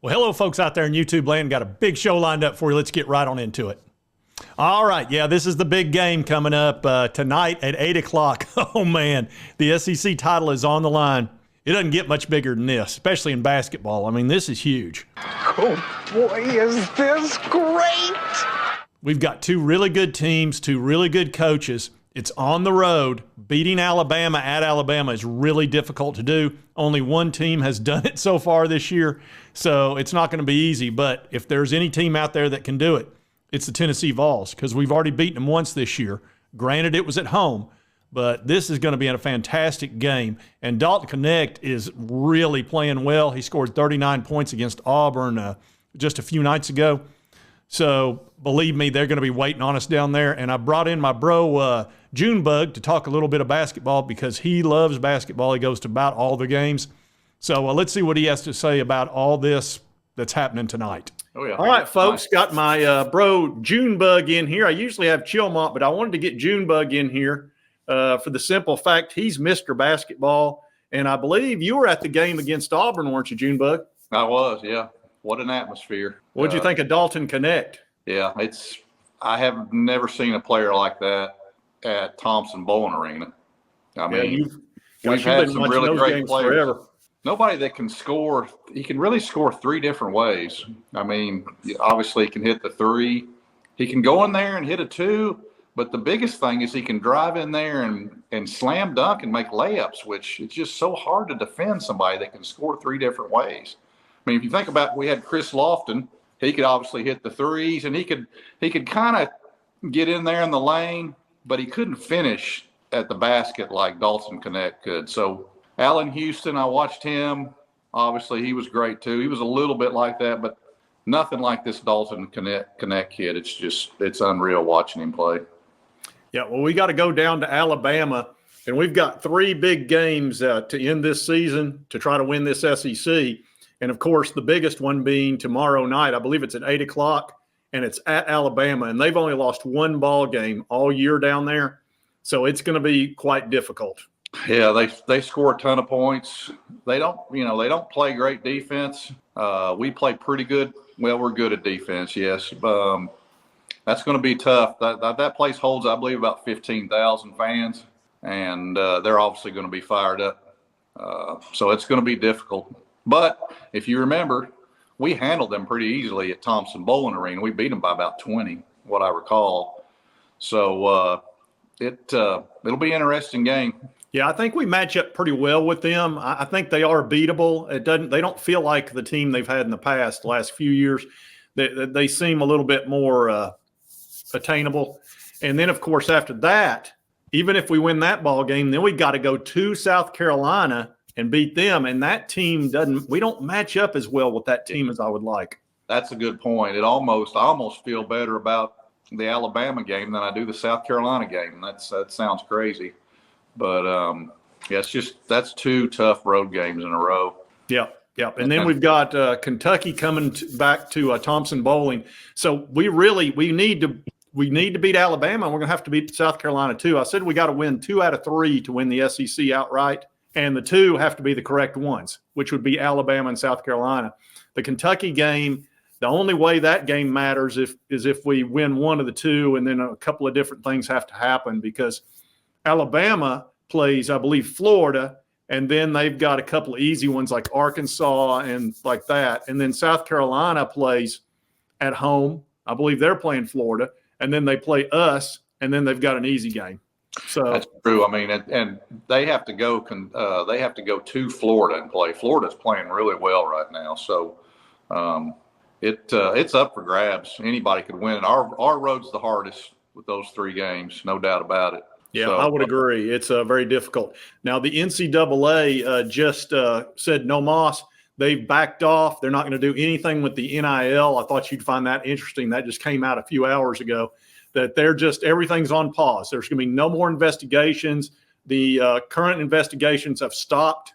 Well, hello, folks out there in YouTube land. Got a big show lined up for you. Let's get right on into it. All right. Yeah, this is the big game coming up tonight at 8 o'clock. Oh, man. The SEC title is on the line. It doesn't get much bigger than this, especially in basketball. I mean, this is huge. Oh, boy, is this great. We've got two really good teams, two really good coaches. It's on the road. Beating Alabama at Alabama is really difficult to do. Only one team has done it so far this year, so it's not going to be easy. But if there's any team out there that can do it, it's the Tennessee Vols, because we've already beaten them once this year. Granted, it was at home, but this is going to be a fantastic game. And Dalton Knecht is really playing well. He scored 39 points against Auburn just a few nights ago. So believe me, they're going to be waiting on us down there. And I brought in my bro, Junebug, to talk a little bit of basketball because he loves basketball. He goes to about all the games. So let's see what he has to say about all this that's happening tonight. Oh, yeah. All right, folks, got my bro Junebug in here. I usually have Chillmont, but I wanted to get Junebug in here for the simple fact he's Mr. Basketball. And I believe you were at the game against Auburn, weren't you, Junebug? I was, yeah. What an atmosphere. What'd you think of Dalton Knecht? Yeah, I have never seen a player like that at Thompson Bowling Arena. I mean, we've had some really great players. Forever. Nobody that can score. He can really score three different ways. I mean, obviously he can hit the three. He can go in there and hit a two. But the biggest thing is he can drive in there and slam dunk and make layups, which it's just so hard to defend somebody that can score three different ways. I mean, if you think about, we had Chris Lofton. He could obviously hit the threes, and he could kind of get in there in the lane, but he couldn't finish at the basket like Dalton Knecht could. So Allen Houston, I watched him. Obviously, he was great too. He was a little bit like that, but nothing like this Dalton Knecht kid. It's unreal watching him play. Yeah, well, we got to go down to Alabama, and we've got three big games to end this season to try to win this SEC. And, of course, the biggest one being tomorrow night. I believe it's at 8 o'clock, and it's at Alabama. And they've only lost one ball game all year down there. So it's going to be quite difficult. Yeah, they score a ton of points. They don't play great defense. We play pretty good. Well, we're good at defense, yes. That's going to be tough. That place holds, I believe, about 15,000 fans, and they're obviously going to be fired up. So it's going to be difficult. But if you remember, we handled them pretty easily at Thompson Bowling Arena. We beat them by about 20, what I recall. So it'll be an interesting game. Yeah, I think we match up pretty well with them. I think they are beatable. They don't feel like the team they've had in the past, the last few years. They seem a little bit more attainable. And then, of course, after that, even if we win that ball game, then we got to go to South Carolina and beat them. And that team we don't match up as well with that team as I would like. That's a good point. I almost feel better about the Alabama game than I do the South Carolina game. That sounds crazy. But, yeah, that's two tough road games in a row. Yeah. Yeah, and then we've got Kentucky coming back to Thompson Bowling. So we need to beat Alabama, and we're going to have to beat South Carolina too. I said we got to win 2 out of 3 to win the SEC outright, and the 2 have to be the correct ones, which would be Alabama and South Carolina. The Kentucky game, the only way that game matters is if we win one of the 2, and then a couple of different things have to happen because Alabama plays, I believe, Florida. And then they've got a couple of easy ones like Arkansas and like that. And then South Carolina plays at home. I believe they're playing Florida. And then they play us, and then they've got an easy game. So that's true. I mean, and they have to go. They have to go to Florida and play. Florida's playing really well right now. So it's up for grabs. Anybody could win. Our road's the hardest with those 3 games, no doubt about it. Yeah, so, I would agree. It's very difficult. Now, the NCAA just said no mas. They've backed off. They're not going to do anything with the NIL. I thought you'd find that interesting. That just came out a few hours ago, that everything's on pause. There's going to be no more investigations. The current investigations have stopped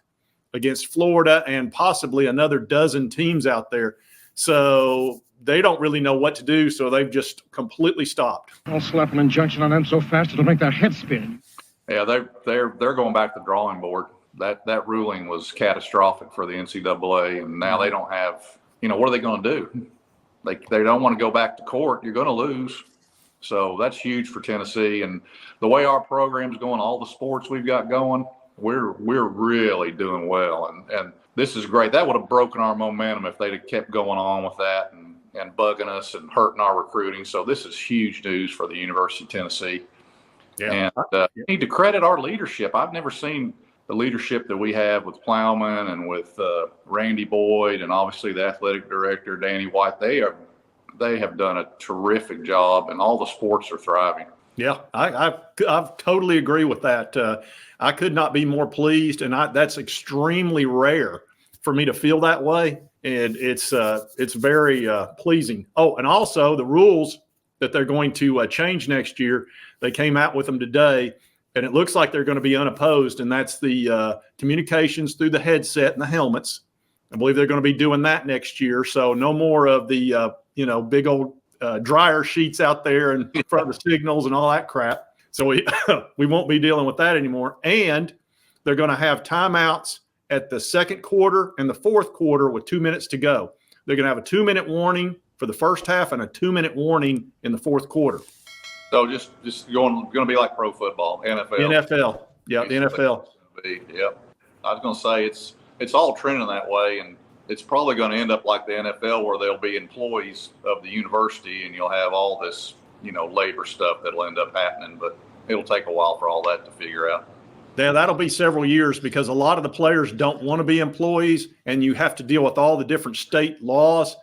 against Florida and possibly another dozen teams out there. So they don't really know what to do, so they've just completely stopped. I'll slap an injunction on them so fast it'll make their head spin. Yeah, they're going back to the drawing board. That ruling was catastrophic for the NCAA, and now they don't have what are they going to do? They don't want to go back to court. You're going to lose. So that's huge for Tennessee. And the way our program's going, all the sports we've got going, we're really doing well. And this is great. That would have broken our momentum if they'd have kept going on with that and bugging us and hurting our recruiting. So this is huge news for the University of Tennessee. Yeah. And we need to credit our leadership. I've never seen the leadership that we have with Plowman and with Randy Boyd and obviously the athletic director, Danny White. They have done a terrific job, and all the sports are thriving. Yeah, I totally agree with that. I could not be more pleased, and that's extremely rare for me to feel that way, and it's very pleasing. Oh, and also the rules that they're going to change next year, they came out with them today, and it looks like they're going to be unopposed, and that's the communications through the headset and the helmets. I believe they're going to be doing that next year, so no more of the big old dryer sheets out there in front of the signals and all that crap. So we won't be dealing with that anymore. And they're going to have timeouts at the second quarter and the fourth quarter with 2 minutes to go. They're going to have a 2-minute warning for the first half and a 2-minute warning in the fourth quarter. So just going to be like pro football, NFL. NFL. Yeah, the NFL. Yep. I was going to say it's all trending that way, and it's probably going to end up like the NFL where they'll be employees of the university and you'll have all this, labor stuff that'll end up happening, but it'll take a while for all that to figure out. Yeah, that'll be several years because a lot of the players don't want to be employees and you have to deal with all the different state laws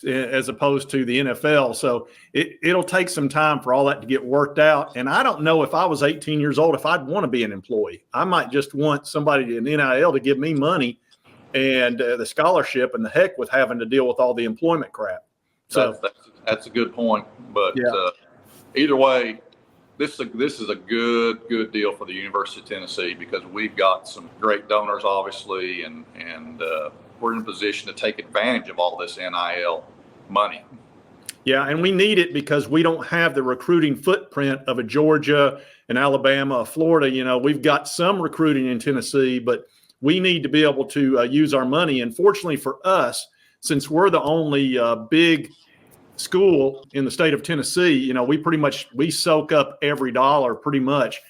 as opposed to the NFL. So it'll take some time for all that to get worked out. And I don't know if I was 18 years old, if I'd want to be an employee. I might just want somebody in NIL to give me money and the scholarship and the heck with having to deal with all the employment crap. So that's a good point. But either way, this is a good deal for the University of Tennessee because we've got some great donors, obviously, and we're in a position to take advantage of all this NIL money. Yeah, and we need it because we don't have the recruiting footprint of a Georgia, an Alabama, a Florida. We've got some recruiting in Tennessee, but we need to be able to use our money. And fortunately for us, since we're the only big school in the state of Tennessee, we soak up every dollar pretty much.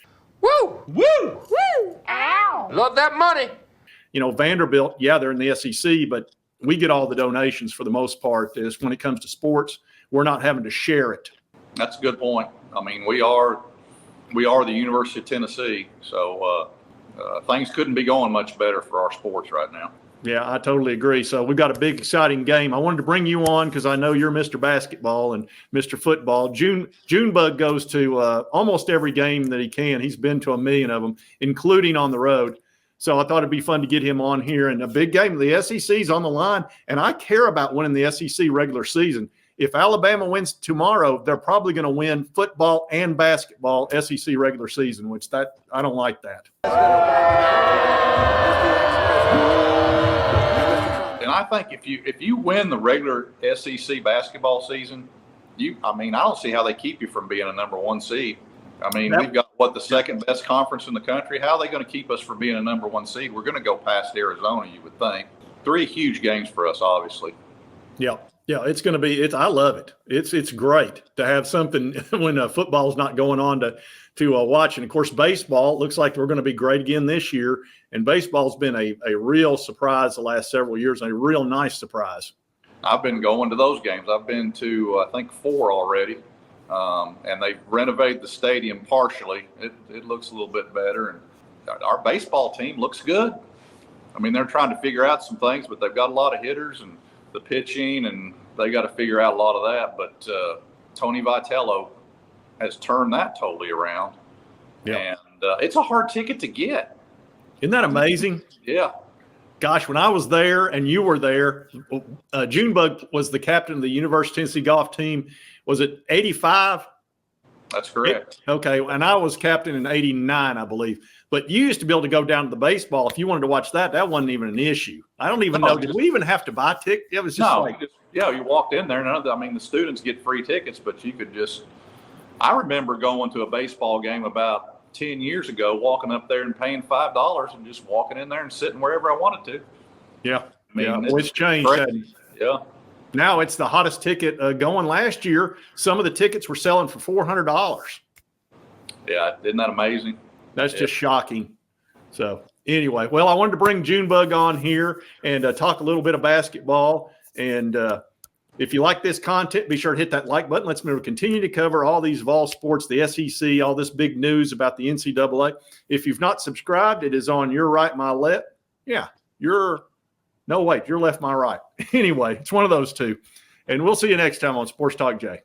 Woo! Woo! Woo! Ow! Love that money. Vanderbilt, they're in the SEC, but we get all the donations for the most part. Is when it comes to sports, we're not having to share it. That's a good point. I mean, we are the University of Tennessee, so things couldn't be going much better for our sports right now. Yeah, I totally agree. So we've got a big, exciting game. I wanted to bring you on because I know you're Mr. Basketball and Mr. Football. Junebug goes to almost every game that he can. He's been to 1 million of them, including on the road. So I thought it'd be fun to get him on here. And a big game. The SEC's on the line, and I care about winning the SEC regular season. If Alabama wins tomorrow, they're probably going to win football and basketball SEC regular season, which I don't like that. And I think if you win the regular SEC basketball season, I don't see how they keep you from being a number 1 seed. We've got the second best conference in the country. How are they going to keep us from being a number 1 seed? We're going to go past Arizona, you would think. 3 huge games for us, obviously. Yeah. Yeah, it's going to be. I love it. It's great to have something when football's not going on to watch. And of course, baseball looks like we're going to be great again this year. And baseball's been a real surprise the last several years, and a real nice surprise. I've been going to those games. I've been to I think 4 already, and they've renovated the stadium partially. It looks a little bit better, and our baseball team looks good. They're trying to figure out some things, but they've got a lot of hitters and the pitching, and they got to figure out a lot of that. But Tony Vitello has turned that totally around. Yeah. And it's a hard ticket to get. Isn't that amazing? Yeah. Gosh, when I was there and you were there, Junebug was the captain of the University of Tennessee golf team. Was it 85? That's correct. Okay, and I was captain in 89, I believe. But you used to be able to go down to the baseball. If you wanted to watch that wasn't even an issue. I don't even know. Did we even have to buy tickets? It was just you walked in there. The students get free tickets, but you could just – I remember going to a baseball game about 10 years ago, walking up there and paying $5 and just walking in there and sitting wherever I wanted to. Yeah. It's changed. Yeah. Now it's the hottest ticket going. Last year, some of the tickets were selling for $400. Yeah, isn't that amazing? That's just shocking. So anyway, well, I wanted to bring Junebug on here and talk a little bit of basketball. And if you like this content, be sure to hit that like button. Let's continue to cover all these Vols sports, the SEC, all this big news about the NCAA. If you've not subscribed, it is on your right, my left. Yeah, your left, my right. Anyway, it's one of those two. And we'll see you next time on Sports Talk Jay.